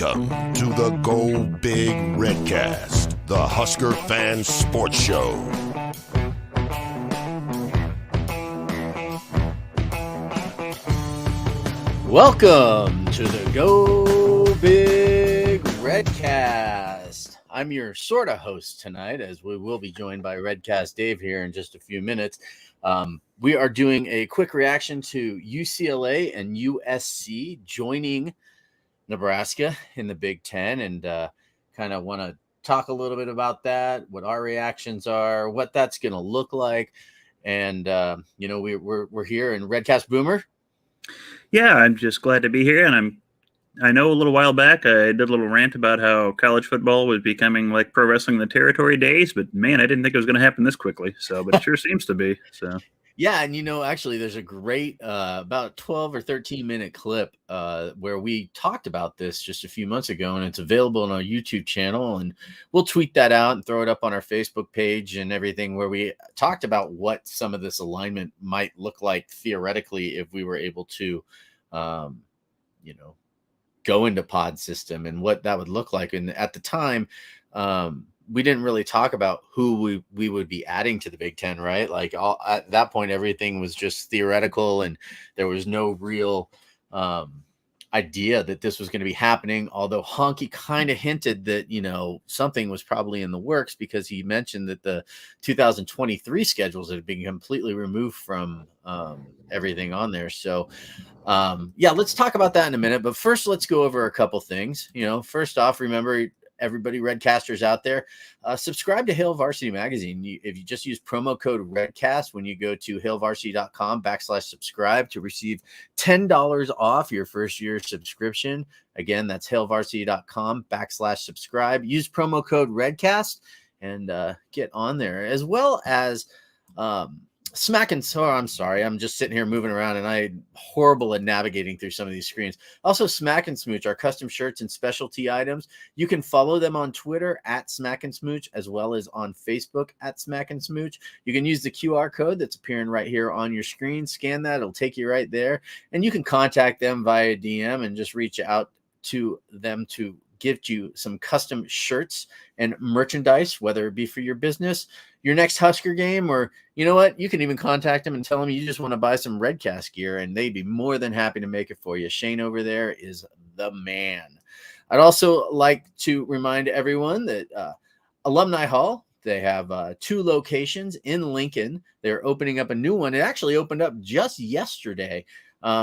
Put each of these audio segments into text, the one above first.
Welcome to the Go Big Redcast, the Husker Fan Sports Show. Welcome to the Go Big Redcast. I'm your sort of host tonight, as we will be joined by Redcast Dave here in just a few minutes. We are doing a quick reaction to UCLA and USC joining Nebraska in the Big Ten, and kind of want to talk a little bit about that, what our reactions are, what that's going to look like. And, we're here in Redcast. Boomer. Yeah, I'm just glad to be here. And I know a little while back I did a little rant about how college football was becoming like pro wrestling in the territory days, but man, I didn't think it was going to happen this quickly. But it sure seems to be. So. Yeah, and actually there's a great about 12 or 13 minute clip where we talked about this just a few months ago, and it's available on our YouTube channel, and we'll tweet that out and throw it up on our Facebook page and everything, where we talked about what some of this alignment might look like theoretically if we were able to go into pod system and what that would look like. And at the time, we didn't really talk about who we would be adding to the Big Ten, right? Like at that point, everything was just theoretical, and there was no real idea that this was going to be happening. Although Honky kind of hinted that, something was probably in the works, because he mentioned that the 2023 schedules had been completely removed from everything on there. So, let's talk about that in a minute. But first, let's go over a couple things. First off, remember, everybody, Redcasters out there, subscribe to Hail Varsity Magazine. If you just use promo code Redcast when you go to hailvarsity.com/subscribe to receive $10 off your first year subscription. Again, that's hailvarsity.com/subscribe. Use promo code Redcast and get on there, as well as I'm sorry, I'm just sitting here moving around, and I'm horrible at navigating through some of these screens. Also, Smack and Smooch, our custom shirts and specialty items. You can follow them on Twitter at Smack and Smooch, as well as on Facebook at Smack and Smooch. You can use the QR code that's appearing right here on your screen. Scan that, it'll take you right there. And you can contact them via DM and just reach out to them to give you some custom shirts and merchandise, whether it be for your business, your next Husker game, or you can even contact them and tell them you just want to buy some Redcast gear, and they'd be more than happy to make it for you. Shane over there is the man. I'd also like to remind everyone that Alumni Hall, they have 2 locations in Lincoln. They're opening up a new one. It actually opened up just yesterday.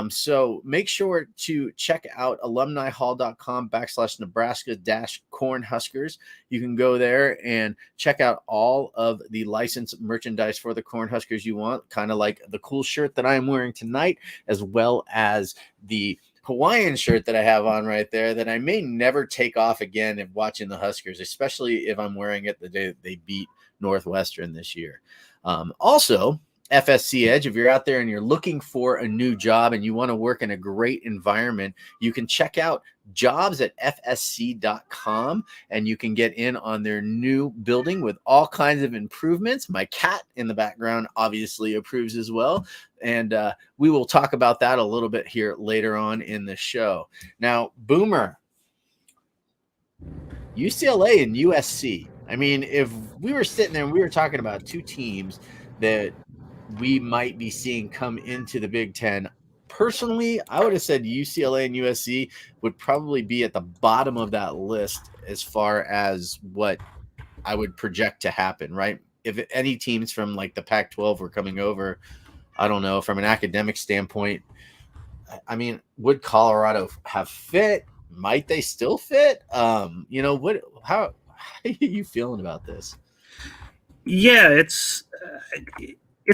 So make sure to check out alumnihall.com/Nebraska-Cornhuskers. You can go there and check out all of the licensed merchandise for the Cornhuskers you want, kind of like the cool shirt that I am wearing tonight, as well as the Hawaiian shirt that I have on right there that I may never take off again if watching the Huskers, especially if I'm wearing it the day that they beat Northwestern this year. Also, FSC Edge, if you're out there and you're looking for a new job and you want to work in a great environment, you can check out jobs at fsc.com, and you can get in on their new building with all kinds of improvements. My cat in the background obviously approves as well. And we will talk about that a little bit here later on in the show. Now, Boomer, UCLA and USC. I mean, if we were sitting there and we were talking about 2 teams that we might be seeing come into the Big Ten, personally, I would have said UCLA and USC would probably be at the bottom of that list as far as what I would project to happen, right? If any teams from like the Pac12 were coming over, I don't know, from an academic standpoint, I mean, would Colorado have fit? Might they still fit? How are you feeling about this? Yeah, it's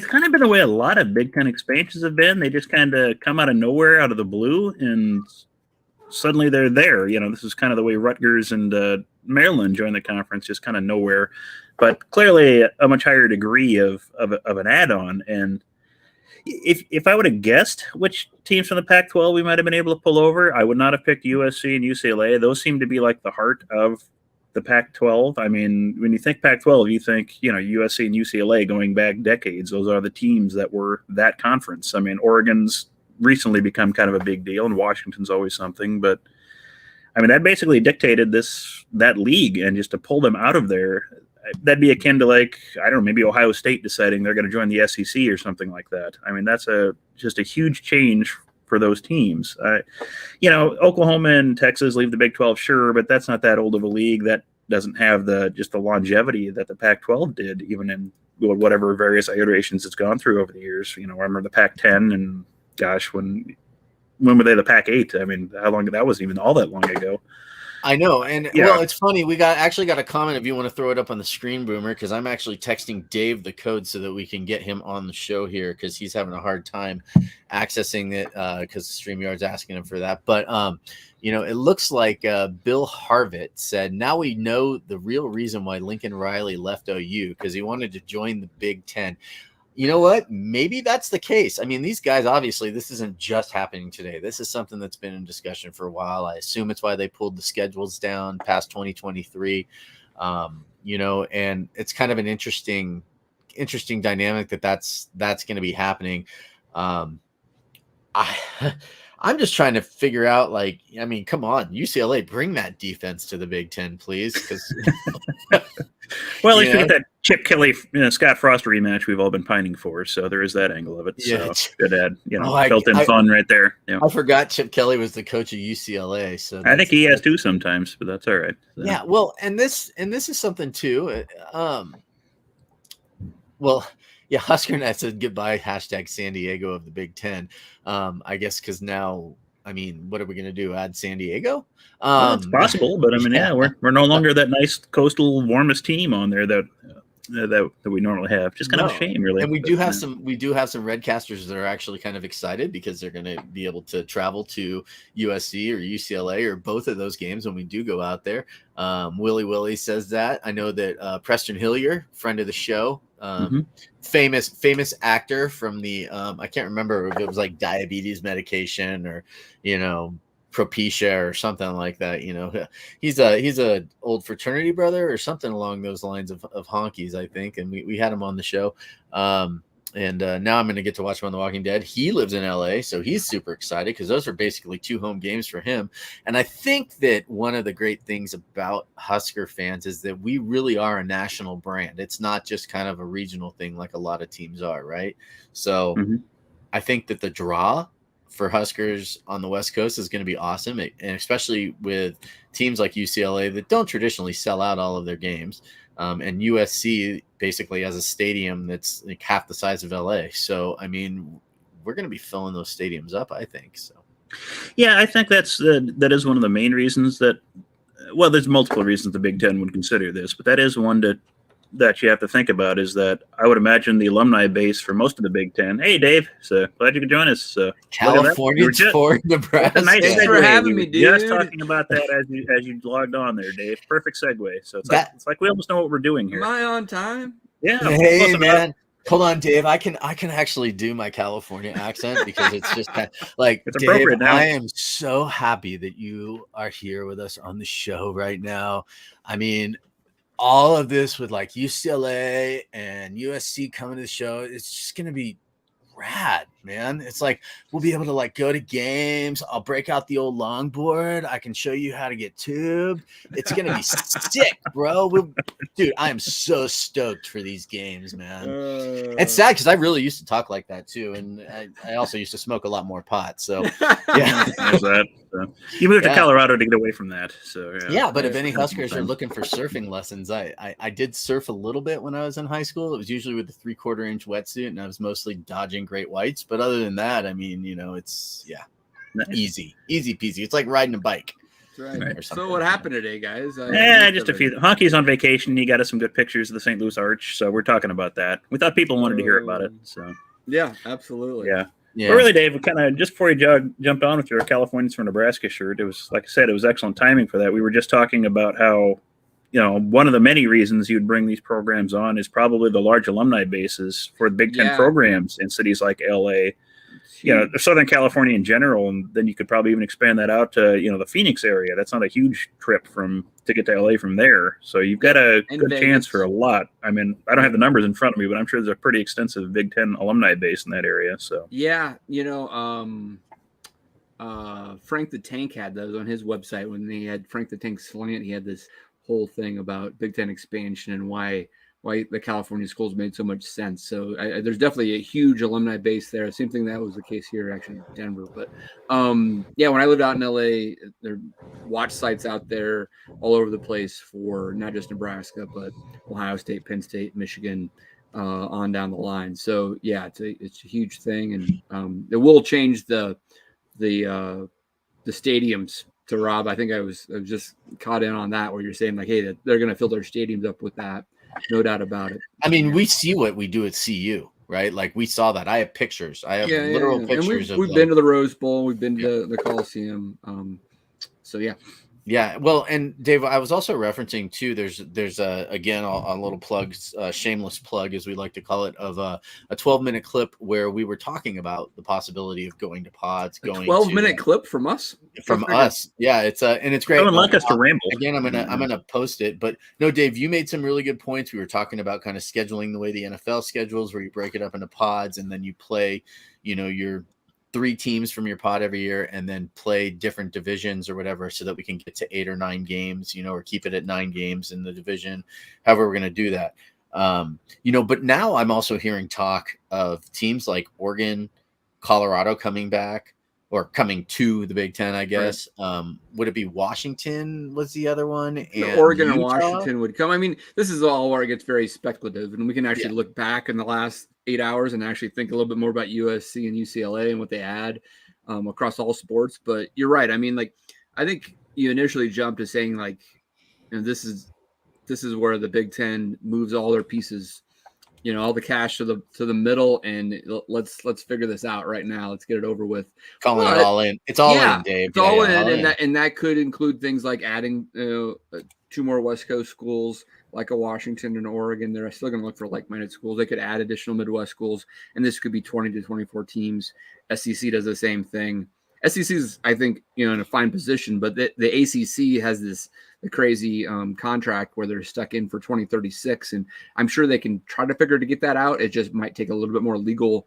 kind of been the way a lot of Big Ten expansions have been. They just kind of come out of nowhere, out of the blue, and suddenly they're there. This is kind of the way Rutgers and Maryland joined the conference, just kind of nowhere, but clearly a much higher degree of an add-on. And if I would have guessed which teams from the Pac-12 we might have been able to pull over, I would not have picked USC and UCLA. Those seem to be like the heart of the Pac-12. I mean, when you think Pac-12, you think, USC and UCLA going back decades. Those are the teams that were that conference. I mean, Oregon's recently become kind of a big deal, and Washington's always something. But I mean, that basically dictated that league, and just to pull them out of there, that'd be akin to, like, I don't know, maybe Ohio State deciding they're going to join the SEC or something like that. I mean, that's just a huge change for those teams. Oklahoma and Texas leave the Big 12, sure, but that's not that old of a league. That doesn't have the longevity that the Pac-12 did, even in whatever various iterations it's gone through over the years. I remember the Pac-10, and gosh, when were they the Pac-8? I mean, how long that was even all that long ago. I know. And well, it's funny. We actually got a comment if you want to throw it up on the screen, Boomer, because I'm actually texting Dave the code so that we can get him on the show here, because he's having a hard time accessing it because StreamYard's asking him for that. But, it looks like Bill Harvett said, now we know the real reason why Lincoln Riley left OU, because he wanted to join the Big Ten. You know what? Maybe that's the case. I mean, these guys, obviously, this isn't just happening today. This is something that's been in discussion for a while. I assume it's why they pulled the schedules down past 2023. And it's kind of an interesting dynamic that's going to be happening. I'm just trying to figure out, come on, UCLA, bring that defense to the Big Ten, please. Because well, at least we get that Chip Kelly, Scott Frost rematch we've all been pining for. So there is that angle of it. Yeah. So good add, built-in fun right there. Yeah. I forgot Chip Kelly was the coach of UCLA. So I think he has too sometimes, but that's all right. So. Yeah. Well, and this is something too. HuskerNet said goodbye, #San Diego of the Big Ten. I guess because now, what are we going to do? Add San Diego? It's possible, but we're no longer that nice coastal warmest team on there that we normally have. Just kind of a shame, really. And we do have some Redcasters that are actually kind of excited because they're going to be able to travel to USC or UCLA or both of those games when we do go out there. Willie says that. I know that Preston Hillier, friend of the show, famous actor from the I can't remember if it was like diabetes medication or Propecia or something like that. He's a old fraternity brother or something along those lines of honkies, I think, and we had him on the show. And now I'm going to get to watch him on The Walking Dead. He lives in LA, so he's super excited because those are basically 2 home games for him. And I think that one of the great things about Husker fans is that we really are a national brand. It's not just kind of a regional thing like a lot of teams are, right? So I think that the draw for Huskers on the West Coast is going to be awesome, and especially with teams like UCLA that don't traditionally sell out all of their games. And USC basically has a stadium that's like half the size of LA. So, we're going to be filling those stadiums up, I think. So, yeah, I think that is one of the main reasons there's multiple reasons the Big Ten would consider this, but that is one that you have to think about, is that I would imagine the alumni base for most of the Big Ten. Hey, Dave, so glad you could join us. California for Nebraska. Thanks for having me, dude. Just talking about that as you logged on there, Dave. Perfect segue. So it's like we almost know what we're doing here. Am I on time? Yeah. Hey, man. Hold on, Dave. I can actually do my California accent because it's just kind of like, it's Dave, appropriate now. I am so happy that you are here with us on the show right now. All of this with like UCLA and USC coming to the show, it's just going to be rad, man. It's like we'll be able to like go to games. I'll break out the old longboard. I can show you how to get tubed. It's going to be sick, bro. Dude, I am so stoked for these games, man. It's sad because I really used to talk like that too. And I also used to smoke a lot more pot. So, yeah. There's that. So, you moved to Colorado to get away from that. So, yeah, but if any Huskers are looking for surfing lessons, I did surf a little bit when I was in high school. It was usually with a 3/4 inch wetsuit, and I was mostly dodging great whites. But other than that, it's easy peasy. It's like riding a bike. Right. So what happened today, guys? Just a few. Honky's on vacation. He got us some good pictures of the St. Louis Arch, so we're talking about that. We thought people wanted to hear about it. So yeah, absolutely. Yeah. But really, Dave, we kind of just before you jump on with your Californians for Nebraska shirt, it was like I said, it was excellent timing for that. We were just talking about how, one of the many reasons you'd bring these programs on is probably the large alumni bases for the Big Ten programs in cities like LA, Southern California in general, and then you could probably even expand that out to the Phoenix area. That's not a huge trip to get to LA from there, so you've got a good chance for a lot. I don't have the numbers in front of me, but I'm sure there's a pretty extensive Big Ten alumni base in that area. So Frank the Tank had those on his website when they had Frank the Tank Slant. He had this whole thing about Big Ten expansion and why the California schools made so much sense. So there's definitely a huge alumni base there. Same thing that was the case here actually in Denver. But yeah, when I lived out in LA, there are watch sites out there all over the place for not just Nebraska, but Ohio State, Penn State, Michigan, on down the line. So yeah, it's a huge thing, and it will change the stadiums. To Rob, I think I was just caught in on that where you're saying like, hey, that they're going to fill their stadiums up with that. No doubt about it. I mean, we see what we do at CU, right? Like we saw that. I have pictures. I have literal pictures. And we've been to the Rose Bowl. We've been to the Coliseum. So yeah. Yeah, well, and Dave, I was also referencing too. There's again a little plug, shameless plug, as we like to call it, of a 12-minute clip where we were talking about the possibility of going to pods. A 12-minute clip from us. Yeah. It's and it's great. I would like us to ramble again. I'm gonna post it, but no, Dave, you made some really good points. We were talking about kind of scheduling the way the NFL schedules, where you break it up into pods and then you play, your 3 teams from your pod every year and then play different divisions or whatever so that we can get to 8 or 9 games, or keep it at 9 games in the division, however we're going to do that. But now I'm also hearing talk of teams like Oregon, Colorado coming back or coming to the Big Ten, I guess. Right. Would it be Washington was the other one? And Oregon Utah? and Washington would come. I mean, this is all where it gets very speculative, and we can actually look back in the last 8 hours and actually think a little bit more about USC and UCLA and what they add across all sports. But you're right. I mean, like, I think you initially jumped to saying like, this is where the Big Ten moves all their pieces, all the cash to the middle, and let's figure this out right now. Let's get it over with. Calling it all in. It's all in, Dave. It's all in, and that could include things like adding 2 more West Coast schools like a Washington and Oregon. They're still going to look for like-minded schools. They could add additional Midwest schools, and this could be 20 to 24 teams. SEC does the same thing. SEC is, I think, in a fine position, but the ACC has the crazy contract where they're stuck in for 2036, and I'm sure they can try to figure to get that out. It just might take a little bit more legalese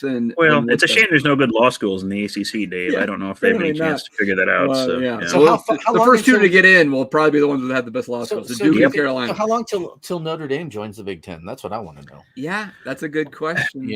than. Well, it's a shame there's no good law schools in the ACC, Dave. Yeah, I don't know if they have any chance to figure that out. So the first 2 to get in will probably be the ones that have the best law schools. Duke and Carolina. So how long till Notre Dame joins the Big Ten? That's what I want to know. Yeah, that's a good question.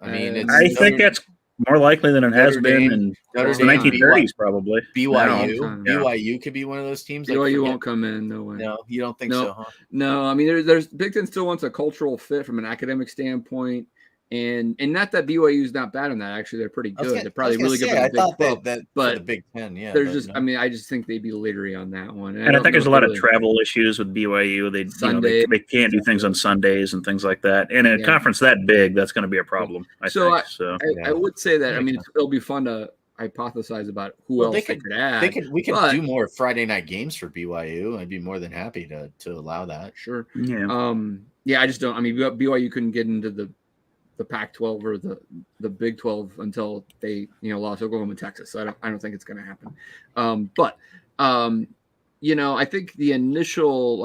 I mean, I think that's more likely than it has been in the 1930s, probably. BYU could be one of those teams. BYU won't come in. No way. No, you don't think so, huh? No, I mean, there's Big Ten still wants a cultural fit from an academic standpoint. And not that BYU is not bad on that. Actually, they're pretty good. They're probably really good. I thought that but the Big Ten, I just think they'd be leery on that one. And I think there's a lot of travel issues with BYU. They can't do things on Sundays and things like that. And in a conference that big, that's going to be a problem. I would say that. I mean, it'll be fun to hypothesize about who else they could add. We could do more Friday night games for BYU. I'd be more than happy to allow that. Sure. Yeah. I just don't. I mean, BYU couldn't get into the Pac-12 or the Big 12 until they lost Oklahoma and Texas. So I don't think it's going to happen. I think the initial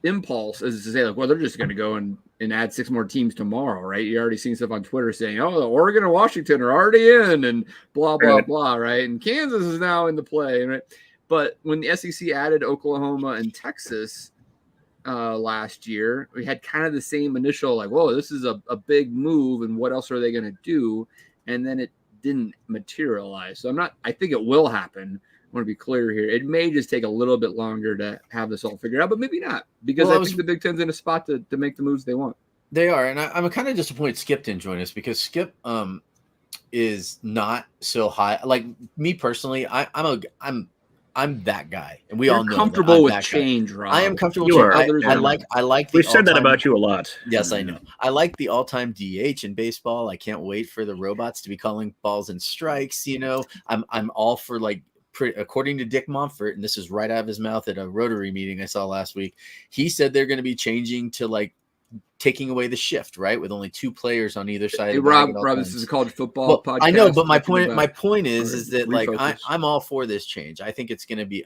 impulse is to say they're just going to go and add 6 more teams tomorrow, right? You're already seeing stuff on Twitter saying, Oregon and Washington are already in and blah, blah, blah, right? And Kansas is now in the play, right? But when the SEC added Oklahoma and Texas last year, we had kind of the same initial whoa, this is a big move, and what else are they going to do? And then it didn't materialize. So I think it will happen. I want to be clear here. It may just take a little bit longer to have this all figured out, but maybe not, because I think the Big Ten's in a spot to make the moves they want. They are, and I'm kind of disappointed Skip didn't join us, because Skip is not so high. Like me personally, I'm that guy, and You're all know comfortable with change, Rob. I am comfortable. You are. I like. We've said that about you a lot. Yes, I know. I like the all-time DH in baseball. I can't wait for the robots to be calling balls and strikes. I'm all for according to Dick Monfort, and this is right out of his mouth at a Rotary meeting I saw last week. He said they're going to be changing to taking away the shift, right, with only 2 players on either side. Hey, Rob, this is a college football podcast. I know, but my point is that I'm all for this change. I think it's gonna be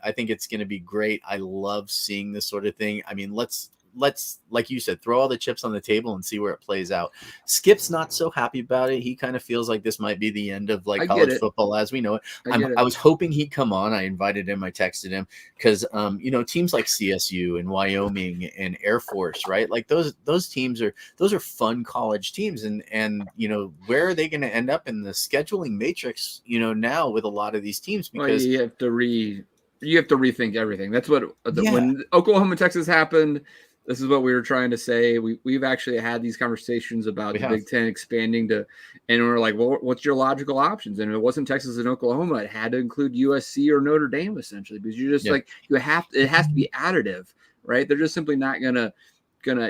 great. I love seeing this sort of thing. I mean, let's let's, like you said, throw all the chips on the table and see where it plays out. Skip's not so happy about it. He kind of feels like this might be the end of like college football as we know it. I was hoping he'd come on. I invited him. I texted him because, teams like CSU and Wyoming and Air Force, right? Like those teams are fun college teams. And where are they going to end up in the scheduling matrix, now with a lot of these teams? Because you have to rethink everything. That's what when Oklahoma, Texas happened. This is what we were trying to say. We've actually had these conversations about the Big Ten expanding and we're like, well, what's your logical options? And it wasn't Texas and Oklahoma. It had to include USC or Notre Dame essentially, because you're just it has to be additive, right? They're just simply not gonna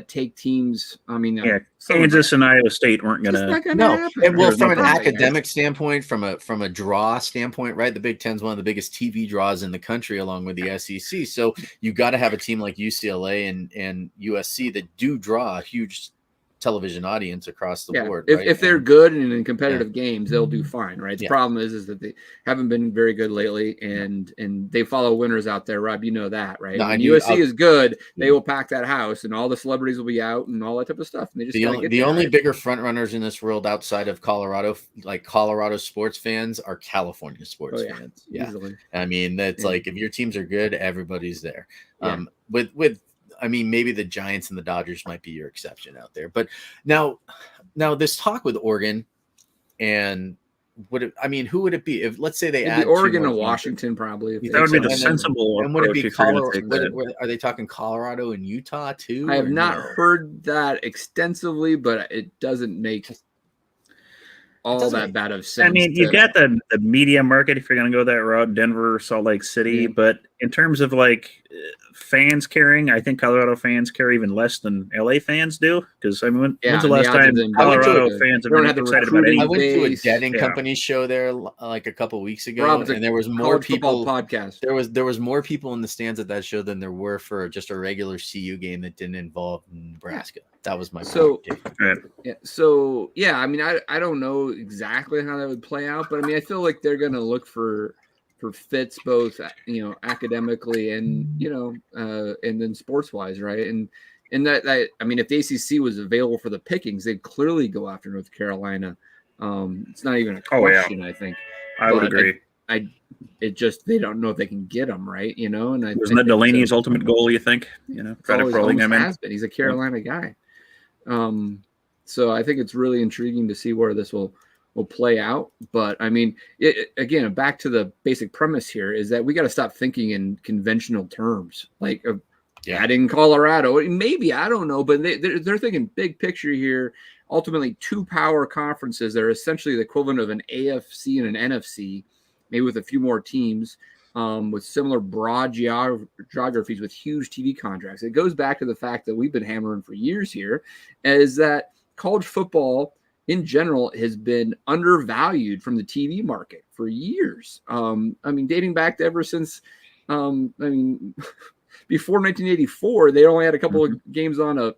take teams. I mean, Kansas and Iowa State weren't gonna. And well, from an academic standpoint, from a draw standpoint, right? The Big Ten's one of the biggest TV draws in the country, along with the SEC. So you got to have a team like UCLA and USC that do draw a huge television audience across the board. If they're good and in competitive games, they'll do fine, right? The problem is that they haven't been very good lately, and they follow winners out there, Rob. You know that, right? When USC is good, they will pack that house, and all the celebrities will be out and all that type of stuff. And they just the only bigger front runners in this world outside of Colorado, like Colorado sports fans, are California sports fans. Yeah, easily. I mean, that's like if your teams are good, everybody's there. Maybe the Giants and the Dodgers might be your exception out there. But now this talk with Oregon and who would it be? If let's say they add Oregon and Washington, probably. That would be the sensible. And would it be Colorado? Are they talking Colorado and Utah too? I have not heard that extensively, but it doesn't make all that bad of sense. I mean, you got the media market if you're going to go that route, Denver, Salt Lake City. But in terms of like fans caring, I think Colorado fans care even less than LA fans do. Because when's the last time Colorado fans have been excited about anything? I went to a Dead and Company show there like a couple weeks ago, and there was more people. Podcast. There was more people in the stands at that show than there were for just a regular CU game that didn't involve Nebraska. That was my point. I don't know exactly how that would play out, but I feel like they're going to look for fits both, academically and and then sports wise, right? And that if the ACC was available for the pickings, they'd clearly go after North Carolina. It's not even a question. I think I would agree. They don't know if they can get them, right? And wasn't that Delaney's ultimate goal? You think? Kind of rolling him in. He's a Carolina guy. So I think it's really intriguing to see where this will play out. But again, back to the basic premise here is that we got to stop thinking in conventional terms, like adding Colorado. Maybe, I don't know, but they're thinking big picture here. Ultimately, two power conferences that are essentially the equivalent of an AFC and an NFC, maybe with a few more teams, with similar broad geographies with huge TV contracts. It goes back to the fact that we've been hammering for years here, is that college football in general has been undervalued from the TV market for years. Dating back to ever since, before 1984, they only had a couple of games on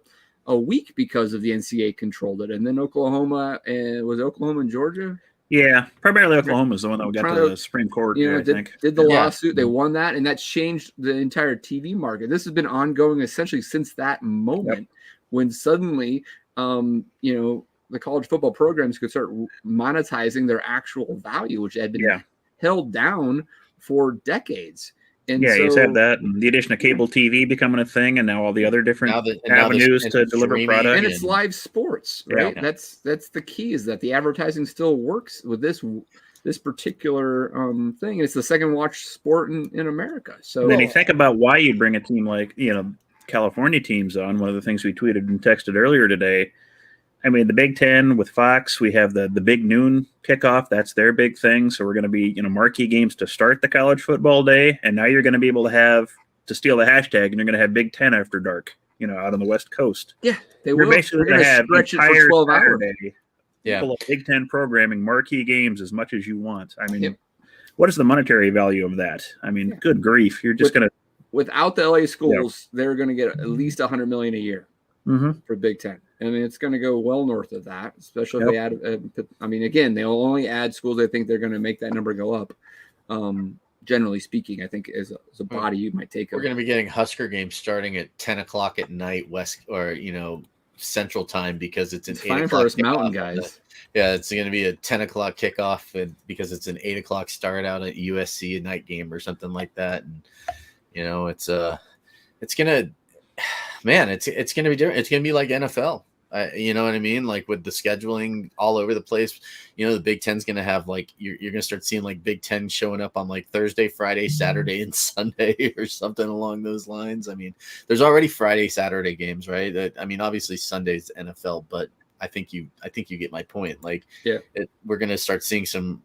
a week because of the NCAA controlled it. And then Oklahoma and Georgia? Yeah, primarily Oklahoma is the one that got to the Supreme Court. I think did the lawsuit. They won that, and that changed the entire TV market. This has been ongoing essentially since that moment when suddenly, the college football programs could start monetizing their actual value, which had been held down for decades. And you said that, and the addition of cable TV becoming a thing, and now all the other different avenues to deliver product. And it's live sports, right? Yeah. That's the key, is that the advertising still works with this particular thing. And it's the second watch sport in America. So and then you think about why you bring a team like, California teams on. One of the things we tweeted and texted earlier today, the Big Ten with Fox, we have the big noon kickoff. That's their big thing. So we're going to be, marquee games to start the college football day. And now you're going to be able to steal the hashtag, and you're going to have Big Ten after dark, out on the West Coast. Yeah, you're basically going to have stretch it for 12 hours. Full of Big Ten programming, marquee games as much as you want. What is the monetary value of that? Good grief. You're just going to. Without the LA schools, they're going to get at least $100 million a year for Big Ten. It's going to go well north of that, especially if they add. Again, they'll only add schools. I think they're going to make that number go up. generally speaking, I think as a body, you might take. We're going to be getting Husker games starting at 10 o'clock at night, West or Central Time, because it's an 8 fine o'clock for us mountain guys. It's going to be a 10 o'clock kickoff, because it's an 8 o'clock start out at USC, a night game or something like that. And it's gonna be different. It's gonna be like NFL. You know what I mean? Like with the scheduling all over the place, the Big Ten's going to have you're going to start seeing Big Ten showing up on Thursday, Friday, Saturday, and Sunday or something along those lines. I mean, there's already Friday, Saturday games, right? Obviously Sunday's NFL, but I think you get my point. We're going to start seeing some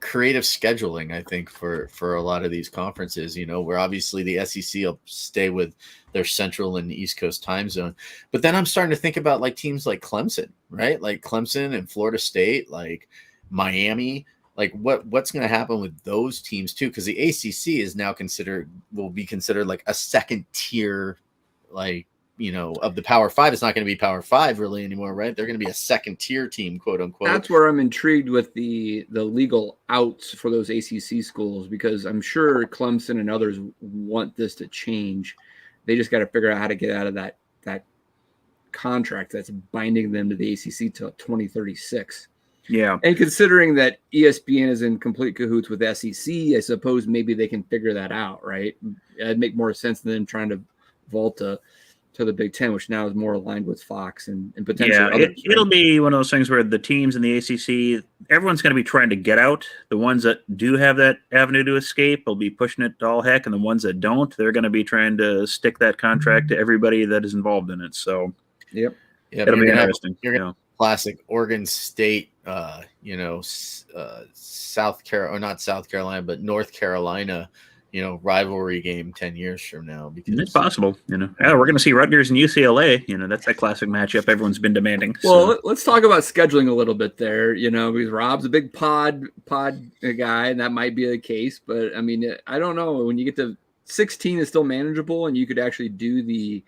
creative scheduling, I think, for a lot of these conferences, where obviously the SEC will stay with their Central and East Coast time zone. But then I'm starting to think about teams like Clemson, right? Like Clemson and Florida State, like Miami, what's going to happen with those teams too? Because the ACC is now will be considered a second tier, of the Power Five. It's not going to be Power Five really anymore, right? They're going to be a second tier team, quote unquote. That's where I'm intrigued with the legal outs for those ACC schools, because I'm sure Clemson and others want this to change. They just got to figure out how to get out of that contract that's binding them to the ACC till 2036. Yeah. And considering that ESPN is in complete cahoots with SEC, I suppose maybe they can figure that out, right? It'd make more sense than them trying to vault to the Big Ten, which now is more aligned with Fox and potentially others. It'll be one of those things where the teams in the ACC, everyone's going to be trying to get out. The ones that do have that avenue to escape will be pushing it to all heck, and the ones that don't, they're going to be trying to stick that contract to everybody that is involved in it. So, yep, it'll be interesting. Classic Oregon State, South Carolina, or not South Carolina, but North Carolina, rivalry game 10 years from now. Because it's possible, we're going to see Rutgers and UCLA. That's that classic matchup everyone's been demanding. Well, let's talk about scheduling a little bit there, because Rob's a big pod guy, and that might be the case. But I don't know, when you get to 16 is still manageable, and you could actually do the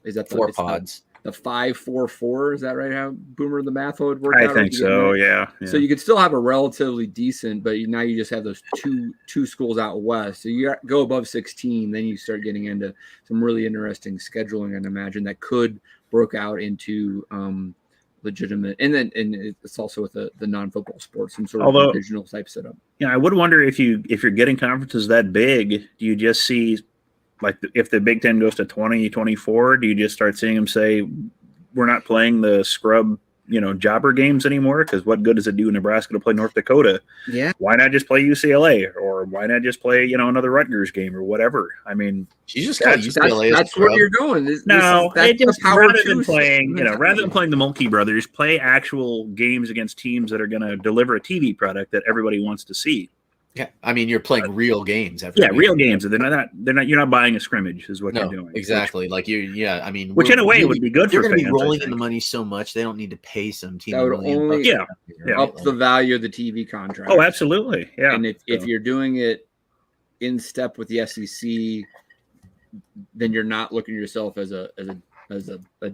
is that the 4 pods? The 5-4-4, is that right? How Boomer the math would work out? I think so. Yeah. So you could still have a relatively decent, but now you just have those two schools out west. So you go above 16, then you start getting into some really interesting scheduling, I'd imagine, that could work out into legitimate. And it's also with the non-football sports, some sort of divisional type setup. Yeah, I would wonder if you're getting conferences that big, do you just see? If the Big Ten goes to 20, 24, do you just start seeing them say, we're not playing the scrub, jobber games anymore? Because what good does it do Nebraska to play North Dakota? Yeah. Why not just play UCLA? Or why not just play, another Rutgers game or whatever? You just got UCLA. That's where you're going. Rather than playing the Mulkey Brothers, play actual games against teams that are going to deliver a TV product that everybody wants to see. Yeah, you're playing real games. Real games. They're not. You're not buying a scrimmage, is what you're doing. Exactly. Which in a way would be good for fans. They're going to be rolling in the money so much they don't need to pay some team. That would only up the value of the TV contract. Oh, absolutely. Yeah. And if you're doing it in step with the SEC, then you're not looking at yourself as a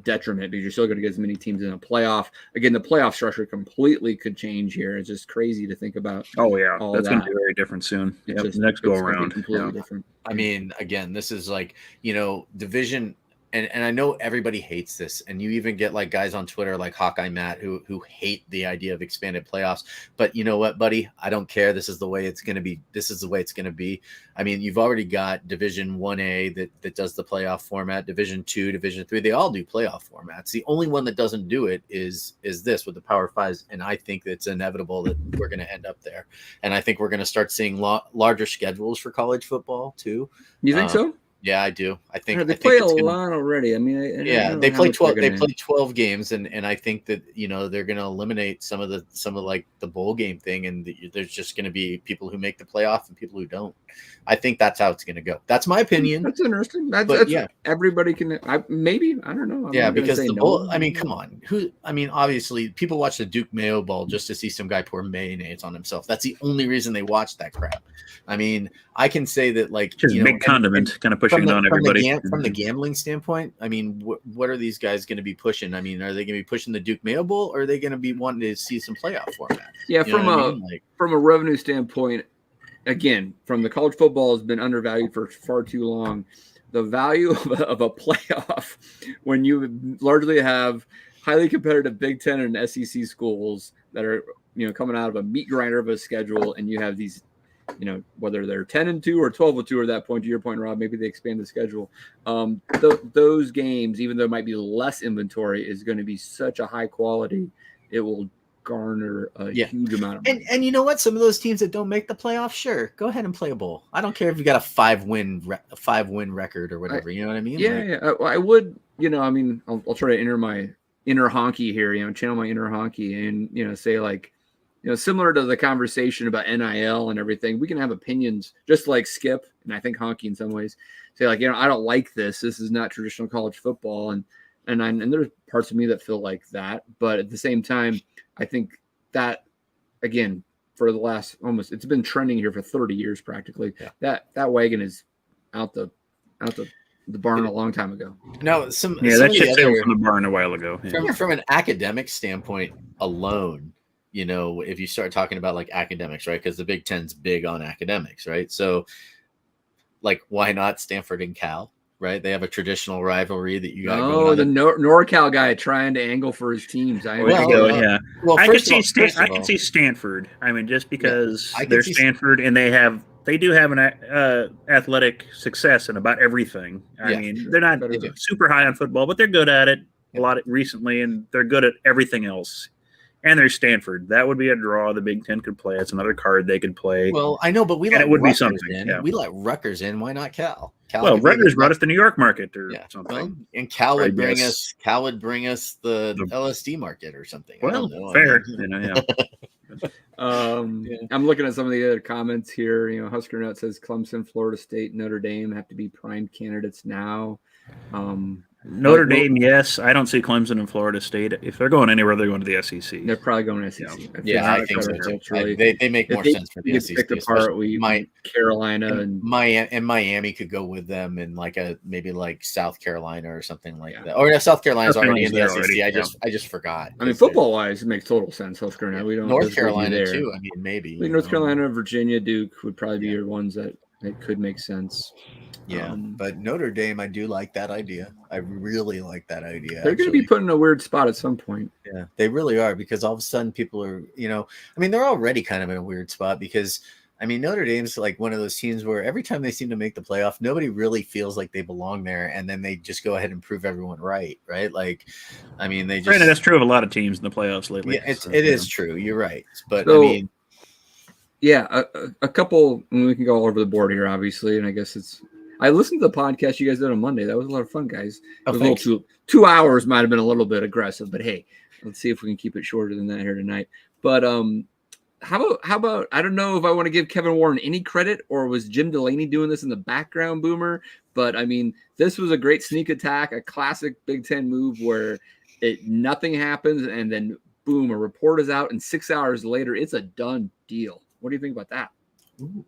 detriment, because you're still going to get as many teams in a playoff. Again, the playoff structure completely could change here. It's just crazy to think about. Oh yeah, that's going to be very different soon. Next go around, completely different. Again, this is division. And I know everybody hates this, and you even get guys on Twitter like Hawkeye Matt who hate the idea of expanded playoffs. But you know what, buddy? I don't care. This is the way it's going to be. This is the way it's going to be. You've already got Division 1A that does the playoff format. Division 2, Division 3, they all do playoff formats. The only one that doesn't do it is this with the Power Fives, and I think it's inevitable that we're going to end up there. And I think we're going to start seeing larger schedules for college football too. You think so? Yeah, I do. I think they play a lot already. They play 12. They play 12 games, and I think that they're going to eliminate some of the bowl game thing, and there's just going to be people who make the playoff and people who don't. I think that's how it's going to go. That's my opinion. That's interesting. Everybody can. I don't know. Because the bowl. Come on. Obviously, people watch the Duke Mayo Bowl just to see some guy pour mayonnaise on himself. That's the only reason they watch that crap. I can say that just big condiment, kind of pushing it on everybody. From the gambling standpoint, what are these guys going to be pushing? Are they going to be pushing the Duke Mayo Bowl, or are they going to be wanting to see some playoff format? Yeah, from a revenue standpoint, again, from the college football has been undervalued for far too long. The value of a playoff when you largely have highly competitive Big Ten and SEC schools that are, coming out of a meat grinder of a schedule, and you have these, whether they're 10-2 or 12-2 at that point, to your point, Rob, maybe they expand the schedule. Those games, even though it might be less inventory, is going to be such a high quality. It will garner a huge amount of money. And you know what? Some of those teams that don't make the playoffs, sure, go ahead and play a bowl. I don't care if you got a 5-win record or whatever. You know what I mean? I would. I'll try to enter my inner honky here. Channel my inner honky, and say like, similar to the conversation about NIL and everything, we can have opinions just like Skip, and I think honky in some ways. Say like, I don't like this. This is not traditional college football, and there's parts of me that feel like that, but at the same time, I think that, again, for the last it's been trending here for 30 years practically. Yeah. That wagon is out the barn a long time ago. No, that shit sailed from the barn a while ago. Yeah. From an academic standpoint alone, if you start talking about like academics, right? Because the Big Ten's big on academics, right? So, like, why not Stanford and Cal? Right, they have a traditional rivalry that you got. Oh, the NorCal guy trying to angle for his teams. Well, I could see Stanford. I mean, just because they're Stanford and they do have an athletic success in about everything. I mean, they're not super high on football, but they're good at it a lot recently, and they're good at everything else. And there's Stanford. That would be a draw the Big Ten could play. It's another card they could play. Well, I know, but it would be something. Yeah. We let Rutgers in. Why not Cal? Rutgers brought us the New York market or something. Well, and Cal would bring us the LSD market or something. Well, fair. I'm looking at some of the other comments here. Husker Nut says Clemson, Florida State, Notre Dame have to be prime candidates now. Notre Dame, yes. I don't see Clemson and Florida State. If they're going anywhere, they're going to the SEC. They're probably going to SEC. I think so too. They make more sense for the SEC. Apart, Carolina and Miami could go with them, and maybe South Carolina or something like that. Or South Carolina's already in the SEC. I just forgot. I mean, football wise, it makes total sense. South Carolina, we don't. North Carolina too. I mean, maybe North Carolina, Virginia, Duke would probably be your ones that could make sense. Yeah, but Notre Dame, I do like that idea. I really like that idea. They're going to be put in a weird spot at some point. Yeah, they really are, because all of a sudden people are, they're already kind of in a weird spot because, Notre Dame's like one of those teams where every time they seem to make the playoff, nobody really feels like they belong there, and then they just go ahead and prove everyone right? Like, they just. Granted, that's true of a lot of teams in the playoffs lately. Yeah, it is true. You're right, but yeah, a couple. We can go all over the board here, obviously, and I guess it's. I listened to the podcast you guys did on Monday. That was a lot of fun, guys. It was a little 2 hours might have been a little bit aggressive, but hey, let's see if we can keep it shorter than that here tonight. But how about I don't know if I want to give Kevin Warren any credit, or was Jim Delaney doing this in the background, Boomer? But this was a great sneak attack, a classic Big Ten move where nothing happens, and then boom, a report is out, and 6 hours later, it's a done deal. What do you think about that? Ooh.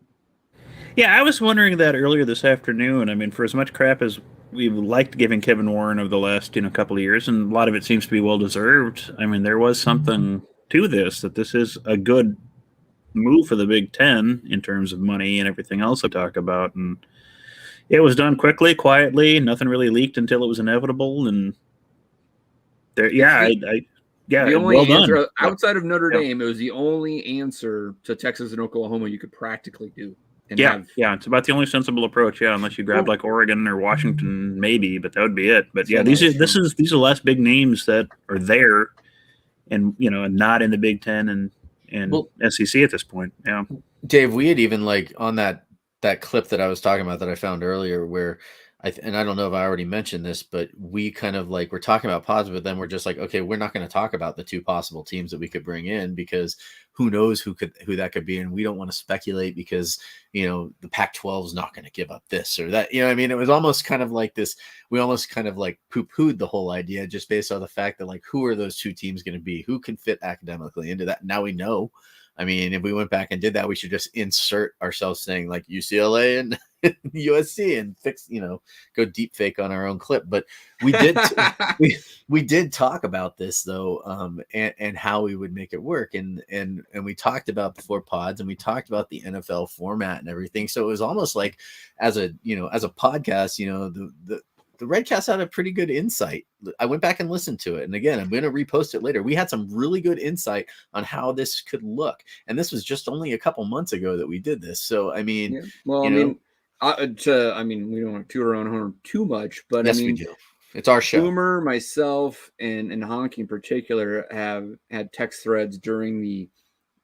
Yeah, I was wondering that earlier this afternoon. For as much crap as we've liked giving Kevin Warren over the last couple of years, and a lot of it seems to be well deserved. There was something to this, that this is a good move for the Big Ten in terms of money and everything else I talk about. And it was done quickly, quietly. Nothing really leaked until it was inevitable. And the only answer outside of Notre Dame, it was the only answer to Texas and Oklahoma you could practically do. It's about the only sensible approach. Yeah, unless you grab like Oregon or Washington, maybe, but that would be it. But yeah, these are the last big names that are there, and not in the Big Ten and SEC at this point. Yeah, Dave, we had even on that clip that I was talking about that I found earlier, where I don't know if I already mentioned this, but we kind of we're talking about pods, but then we're just okay, we're not going to talk about the two possible teams that we could bring in, because who knows who that could be, and we don't want to speculate because the Pac-12 is not going to give up this or that. It was almost kind of like this. We almost kind of poo-pooed the whole idea just based on the fact that who are those two teams going to be? Who can fit academically into that? Now we know. I mean, if we went back and did that, we should just insert ourselves saying like UCLA and USC and fix, go deep fake on our own clip. But we did we did talk about this though, and how we would make it work, and we talked about before pods, and we talked about the NFL format and everything. So it was almost like as a podcast, the Redcast had a pretty good insight. I went back and listened to it. And again, I'm going to repost it later. We had some really good insight on how this could look. And this was just only a couple months ago that we did this. So, I mean, we don't want to toot our own horn too much, but yes, we do. It's our show. Boomer, myself, and Honky in particular have had text threads during the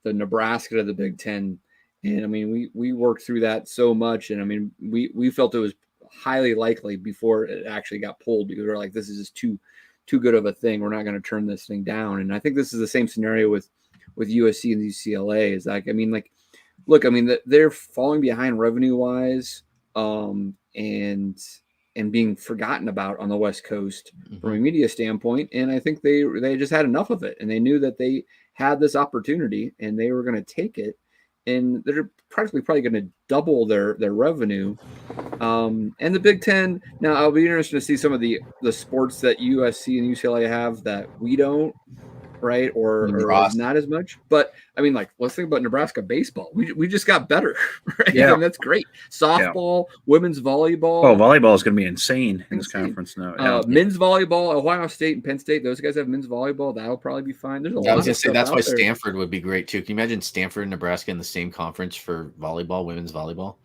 Nebraska to the Big Ten. And I mean, we worked through that so much. And I mean, we felt it was highly likely before it actually got pulled, because we're like, this is just too good of a thing. We're not going to turn this thing down. And I think this is the same scenario with USC and UCLA. Is like, I mean, like, look, I mean, they're falling behind revenue wise, and being forgotten about on the West Coast from a media standpoint. And I think they just had enough of it, and they knew that they had this opportunity and they were going to take it. And they're probably going to double their revenue. And the Big Ten, now I'll be interested to see some of the sports that USC and UCLA have that we don't, right? Or not as much. But I mean, like, let's think about Nebraska baseball. We just got better, right? Yeah. And that's great. Softball, women's volleyball. Oh, volleyball is going to be insane in this conference now. Yeah. Men's volleyball, Ohio State and Penn State, those guys have men's volleyball. That'll probably be fine. There's a lot. I was going to say that's why Stanford would be great too. Can you imagine Stanford and Nebraska in the same conference for volleyball, women's volleyball?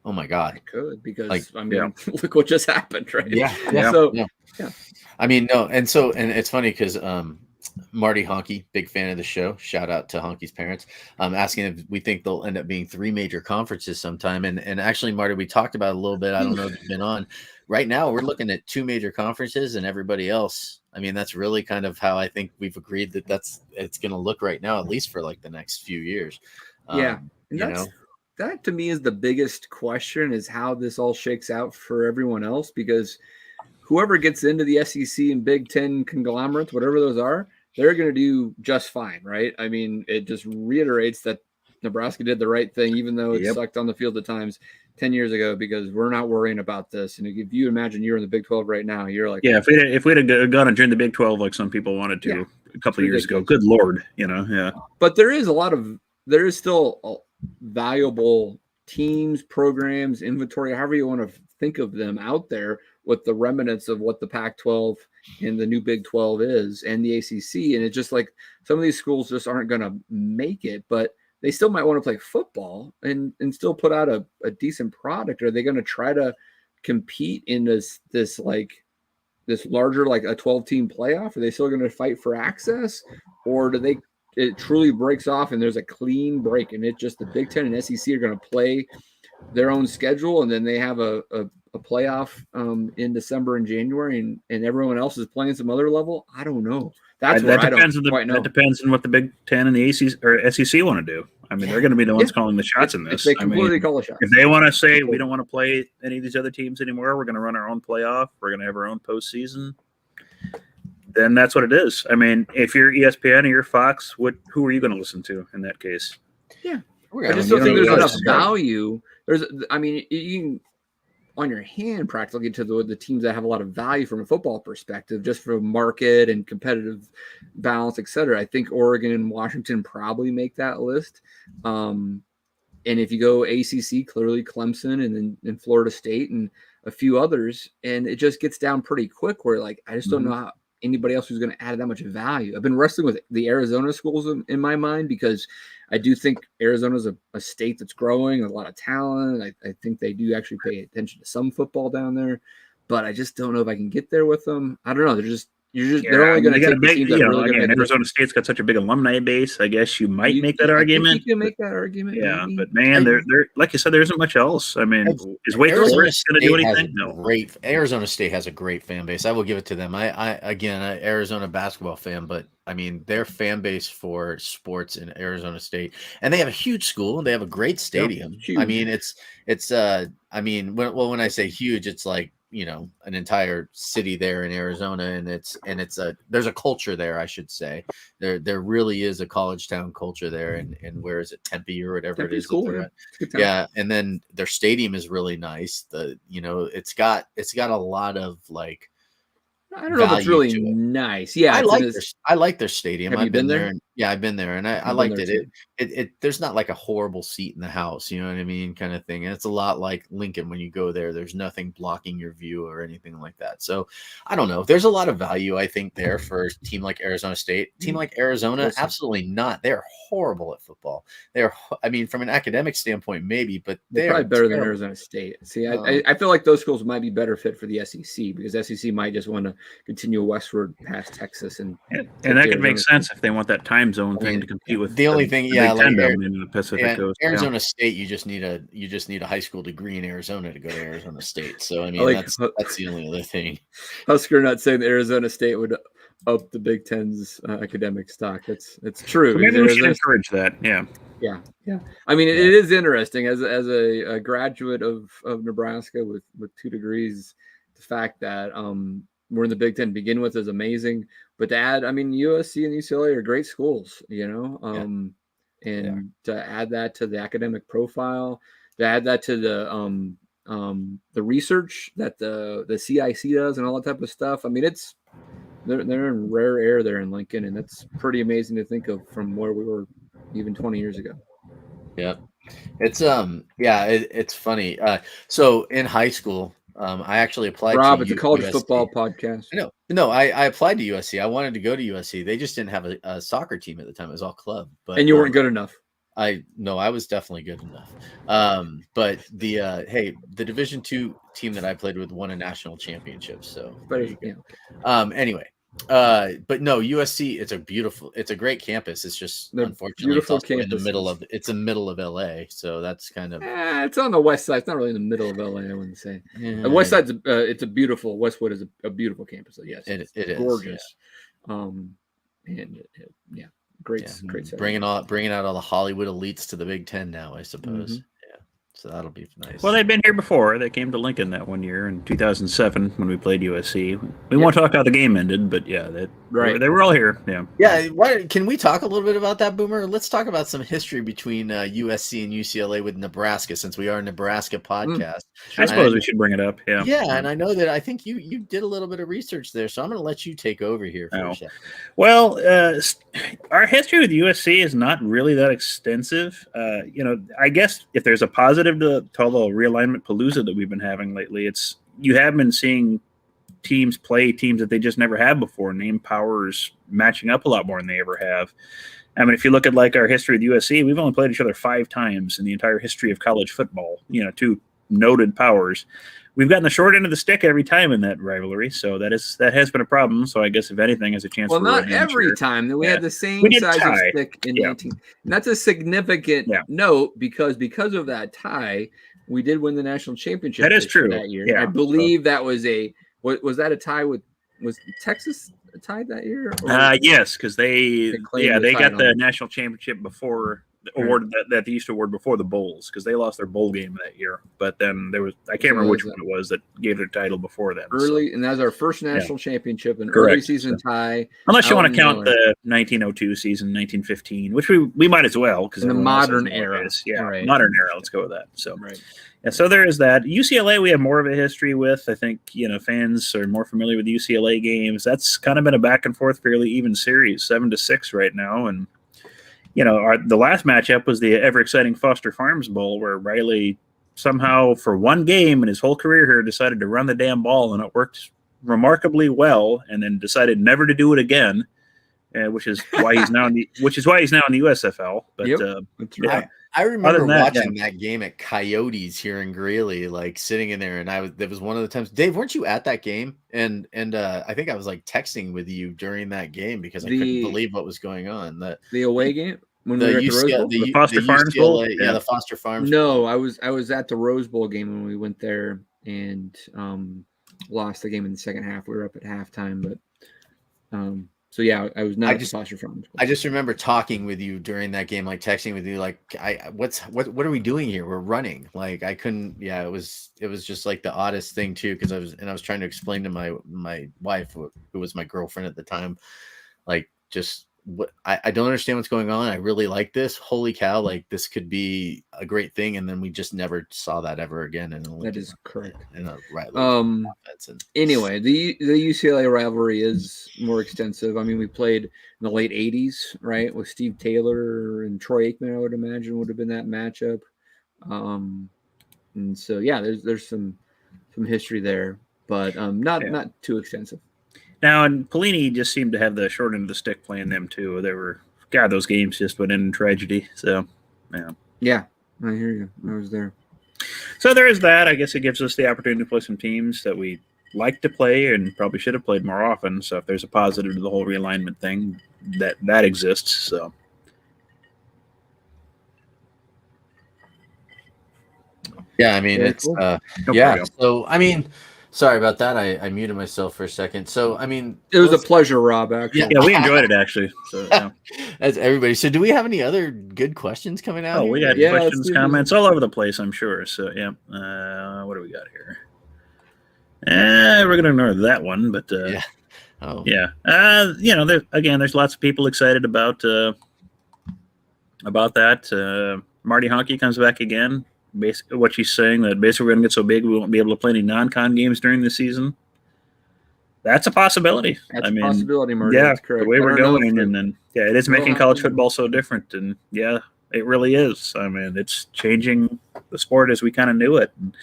Oh my God. I could, because look what just happened, right? Yeah. So, I mean, no. And it's funny because Marty Honky, big fan of the show. Shout out to Honky's parents. Asking if we think they'll end up being 3 major conferences sometime. And actually, Marty, we talked about it a little bit. I don't know if you've been on. Right now, we're looking at 2 major conferences, and everybody else. I mean, that's really kind of how I think we've agreed that it's going to look right now, at least for like the next few years. That to me is the biggest question, is how this all shakes out for everyone else, because whoever gets into the SEC and Big Ten conglomerates, whatever those are, they're going to do just fine, right? I mean, it just reiterates that Nebraska did the right thing, even though it sucked on the field at times 10 years ago, because we're not worrying about this. And if you imagine you're in the Big 12 right now, you're like, if we'd have gone and joined the Big 12 like some people wanted to a couple of years ago, good Lord, But there is still valuable teams, programs, inventory, however you want to think of them out there, with the remnants of what the Pac-12 and the new Big 12 is, and the ACC. And it's just like some of these schools just aren't going to make it, but they still might want to play football and still put out a decent product. Are they going to try to compete in this larger, like a 12-team playoff? Are they still going to fight for access, or it truly breaks off and there's a clean break, and it just the Big Ten and SEC are going to play their own schedule, and then they have a playoff in December and January, and everyone else is playing some other level? I don't know. That depends on what the Big Ten and the ACC or SEC want to do. I mean, they're going to be the ones calling the shots in this. They completely call the shots. If they want to say we don't want to play any of these other teams anymore, we're going to run our own playoff, we're going to have our own postseason, then that's what it is. I mean, if you're ESPN or you're Fox, who are you going to listen to in that case? Yeah, I just don't think there's enough value. You can on your hand practically get to the teams that have a lot of value from a football perspective, just from market and competitive balance, et cetera. I think Oregon and Washington probably make that list. And if you go ACC, clearly Clemson, and then Florida State and a few others, and it just gets down pretty quick where, like, I just don't know how anybody else who's going to add that much value. I've been wrestling with the Arizona schools in my mind, because I do think Arizona's a state that's growing, a lot of talent. I think they do actually pay attention to some football down there, but I just don't know if I can get there with them. I don't know. They're only going to take the teams that really going to. Arizona State's got such a big alumni base. I guess you might make that argument. You can make that argument. Yeah, maybe. But man, they're like you said, there isn't much else. I mean, is Wake Forest going to do anything? No. Arizona State has a great fan base. I will give it to them. I Arizona basketball fan, but I mean, their fan base for sports in Arizona State, and they have a huge school. They have a great stadium. I mean, when I say huge, it's like, an entire city there in Arizona, and there's a culture there, I should say. There really is a college town culture there, and where is it, Tempe or whatever Tempe's it is? cool, yeah, and then their stadium is really nice. It's got a lot of like, I don't know if it's really nice. Yeah, I like their stadium. Have you been there? Yeah, I've been there, and I liked it. It there's not like a horrible seat in the house, you know what I mean, kind of thing. And it's a lot like Lincoln when you go there. There's nothing blocking your view or anything like that. So I don't know. There's a lot of value, I think, there for a team like Arizona State. Team like Arizona, absolutely not. They're horrible at football. I mean, from an academic standpoint, maybe, but they're probably better than Arizona State. See, I feel like those schools might be better fit for the SEC, because SEC might just want to continue westward past Texas, and that could make sense if they want that time zone thing to compete with. The only thing, like in the Pacific Coast, Arizona State, you just need a high school degree in Arizona to go to Arizona State. So I mean, that's the only other thing. Husker not saying that Arizona State would up the Big Ten's academic stock. It's true. So maybe we should encourage that. Yeah. I mean, it is interesting as a graduate of Nebraska with 2 degrees. The fact that we're in the Big Ten to begin with is amazing. But to add, I mean, USC and UCLA are great schools, and to add that to the academic profile, to add that to the research that the CIC does and all that type of stuff. I mean, they're in rare air there in Lincoln, and that's pretty amazing to think of from where we were even 20 years ago. Yeah, it's funny. So in high school, I actually applied. Rob, it's a college football podcast. No, I applied to USC. I wanted to go to USC. They just didn't have a soccer team at the time. It was all club. But and you weren't good enough. I was definitely good enough. But the Division II team that I played with won a national championship. So anyway. But no, USC, it's a great campus. It's just unfortunately it's the middle of LA, so that's kind of it's on the west side. It's not really in the middle of LA, I wouldn't say. The west side's it's a beautiful Westwood is a beautiful campus. So yes, it is gorgeous. Great setting. Bringing out all the Hollywood elites to the Big Ten now, I suppose. So that'll be nice. Well, they've been here before. They came to Lincoln that one year in 2007 when we played USC. We won't talk how the game ended, but they were all here. Can we talk a little bit about that, Boomer? Let's talk about some history between USC and UCLA with Nebraska, since we are a Nebraska podcast. I suppose we should bring it up. And I know that I think you did a little bit of research there, so I'm going to let you take over here for a second. Well, our history with USC is not really that extensive. I guess if there's a positive to all the realignment palooza that we've been having lately, it's you have been seeing teams play teams that they just never had before, name powers matching up a lot more than they ever have. I mean, if you look at like our history with USC, we've only played each other 5 times in the entire history of college football, 2 noted powers. We've gotten the short end of the stick every time in that rivalry, so that has been a problem. So I guess if anything, has a chance. Well, not every time that we had the same size of stick in 19. And that's a significant note because of that tie, we did win the national championship. That is true that year. Yeah. I believe that was was that a tie with Texas tied that year? Yes, because they got the national championship before. Award that they used to award before the bowls, because they lost their bowl game that year. But then there was I can't remember which one it was that gave their title before that. And that was our first national championship, an early season tie. Unless you want to count the 1902 season, 1915, which we might as well, because in the modern era. Modern era. Let's go with that. So so there is that. UCLA we have more of a history with. I think fans are more familiar with UCLA games. That's kind of been a back and forth, fairly even series, 7-6 right now, and. The last matchup was the ever-exciting Foster Farms Bowl, where Riley somehow, for one game in his whole career here, decided to run the damn ball, and it worked remarkably well, and then decided never to do it again, which is why he's now in the USFL. But I remember watching that game at Coyotes here in Greeley, like sitting in there, and that was one of the times. Dave, weren't you at that game? And I think I was like texting with you during that game because I couldn't believe what was going on. The away game when we were at the Rose Bowl? The Foster Farms Bowl. The Foster Farms. No, I was at the Rose Bowl game when we went there and lost the game in the second half. We were up at halftime, but yeah, I was not at the Foster Farm. I just remember talking with you during that game, like texting with you, like, what are we doing here? We're running. Like I couldn't. Yeah, it was just like the oddest thing too, because I was trying to explain to my wife, who was my girlfriend at the time, like just what I don't understand what's going on. I really like this. Holy cow! Like this could be a great thing, and then we just never saw that ever again. And that is correct. Anyway, the UCLA rivalry is more extensive. I mean, we played in the late '80s, right, with Steve Taylor and Troy Aikman. I would imagine would have been that matchup. And so yeah, there's some history there, but not too extensive. Now, and Pelini just seemed to have the short end of the stick playing them too. Those games just went in tragedy. So, yeah. Yeah, I hear you. I was there. So there is that. I guess it gives us the opportunity to play some teams that we like to play and probably should have played more often. So if there's a positive to the whole realignment thing, that exists. So. Yeah, I mean, it's cool. So I mean, sorry about that. I muted myself for a second. So I mean, it was a pleasure, Rob. Actually, yeah, we enjoyed it actually. So yeah. That's everybody. So do we have any other good questions coming out? Oh, we got questions, comments all over the place, I'm sure. So yeah, what do we got here? We're gonna ignore that one, but yeah. Oh. Yeah. There's lots of people excited about that. Marty Honky comes back again. Basically, what she's saying that basically we're going to get so big we won't be able to play any non-con games during the season. That's a possibility. That's a possibility, Marty. Yeah, that's correct. The way we're going, and then it is making college football so different, and yeah, it really is. I mean, it's changing the sport as we kind of knew it. And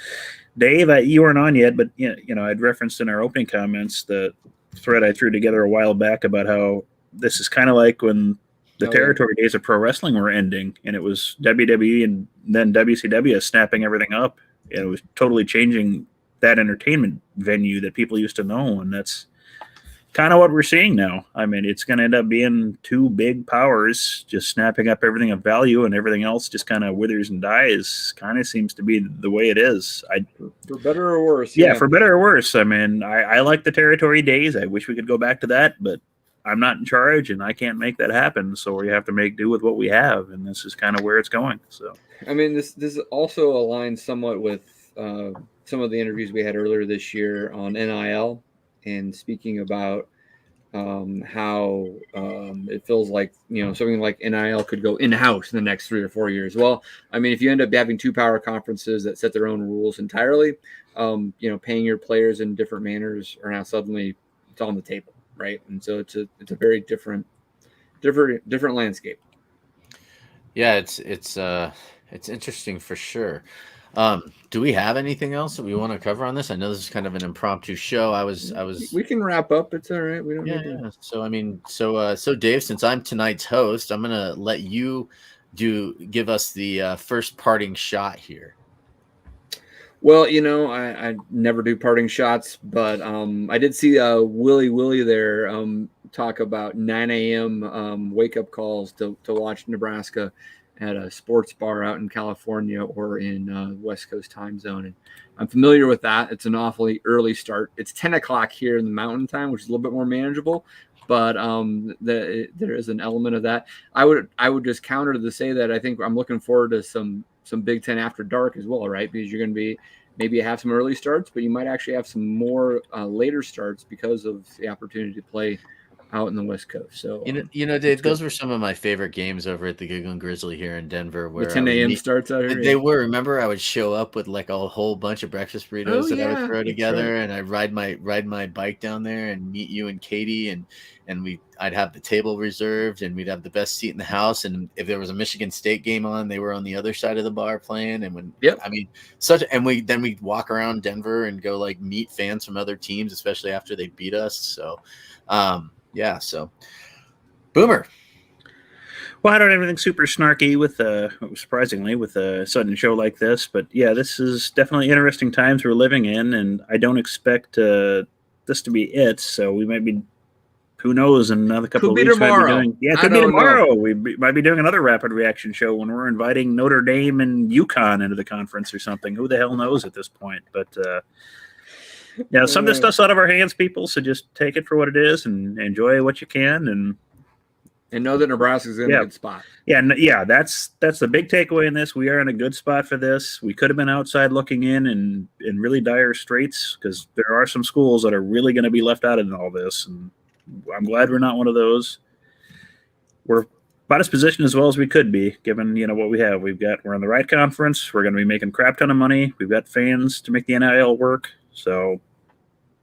Dave, you weren't on yet, but I'd referenced in our opening comments the thread I threw together a while back about how this is kind of like when the territory days of pro wrestling were ending, and it was WWE and then WCW snapping everything up. And it was totally changing that entertainment venue that people used to know, and that's kind of what we're seeing now. I mean, it's going to end up being two big powers just snapping up everything of value, and everything else just kind of withers and dies. Kind of seems to be the way it is. For better or worse. Yeah, for better or worse. I mean, I like the territory days. I wish we could go back to that, but I'm not in charge, and I can't make that happen. So we have to make do with what we have, and this is kind of where it's going. So, I mean, this also aligns somewhat with some of the interviews we had earlier this year on NIL, and speaking about how it feels like something like NIL could go in-house in the next 3 or 4 years. Well, I mean, if you end up having two power conferences that set their own rules entirely, paying your players in different manners are now suddenly it's on the table. Right, and so it's a very different landscape. Yeah, it's interesting for sure. Do we have anything else that we want to cover on this? I know this is kind of an impromptu show. We can wrap up. It's all right. We don't need to. Yeah. So I mean, so Dave, since I'm tonight's host, I'm gonna let you give us the first parting shot here. Well, I never do parting shots, but I did see Willie there talk about 9 a.m. wake-up calls to watch Nebraska at a sports bar out in California or in West Coast time zone. And I'm familiar with that. It's an awfully early start. It's 10 o'clock here in the mountain time, which is a little bit more manageable, but there is an element of that. I would just counter to say that I think I'm looking forward to some Big Ten after dark as well, right? Because you're going to be maybe have some early starts, but you might actually have some more later starts because of the opportunity to play out in the West Coast. So Dave, those were some of my favorite games over at the Giggle and Grizzly here in Denver. Where the 10 a.m. starts out here. They were. Remember, I would show up with like a whole bunch of breakfast burritos that I would throw together, and I'd ride my bike down there and meet you and Katie, and I'd have the table reserved, and we'd have the best seat in the house. And if there was a Michigan State game on, they were on the other side of the bar playing. And we'd walk around Denver and go like meet fans from other teams, especially after they beat us. So, so Boomer. Well, I don't have anything super snarky surprisingly with a sudden show like this, but yeah, this is definitely interesting times we're living in, and I don't expect this to be it. So we might be, who knows, in another couple of weeks. Could be tomorrow. We might be doing another rapid reaction show when we're inviting Notre Dame and UConn into the conference or something. Who the hell knows at this point? But Yeah, some of this stuff's out of our hands, people. So just take it for what it is and enjoy what you can, and know that Nebraska's in a good spot. Yeah, that's the big takeaway in this. We are in a good spot for this. We could have been outside looking in really dire straits because there are some schools that are really going to be left out in all this, and I'm glad we're not one of those. We're about as positioned as well as we could be, given what we have. We're in the right conference. We're going to be making a crap ton of money. We've got fans to make the NIL work, so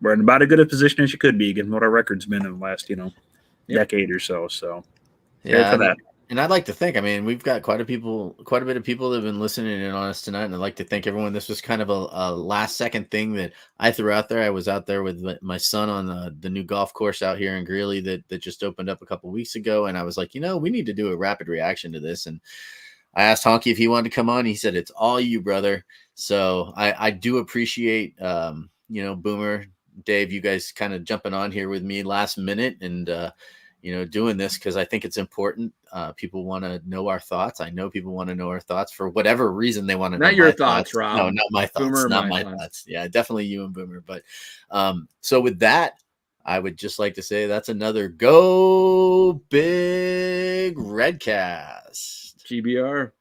we're in about as good a position as you could be, given what our record's been in the last decade or so. So yeah, for that. And I'd like to think, we've got quite a bit of people that have been listening in on us tonight. And I'd like to thank everyone. This was kind of a last second thing that I threw out there. I was out there with my son on the new golf course out here in Greeley that just opened up a couple weeks ago. And I was like, we need to do a rapid reaction to this. And I asked Honky if he wanted to come on. He said, it's all you, brother. So I do appreciate, Boomer, Dave, you guys kind of jumping on here with me last minute and, doing this because I think it's important. People want to know our thoughts. I know people want to know our thoughts for whatever reason they want to know. Not your thoughts, Rob. No, not my thoughts. Boomer, not my thoughts. Yeah, definitely you and Boomer. But so with that, I would just like to say that's another Go Big Redcast. GBR.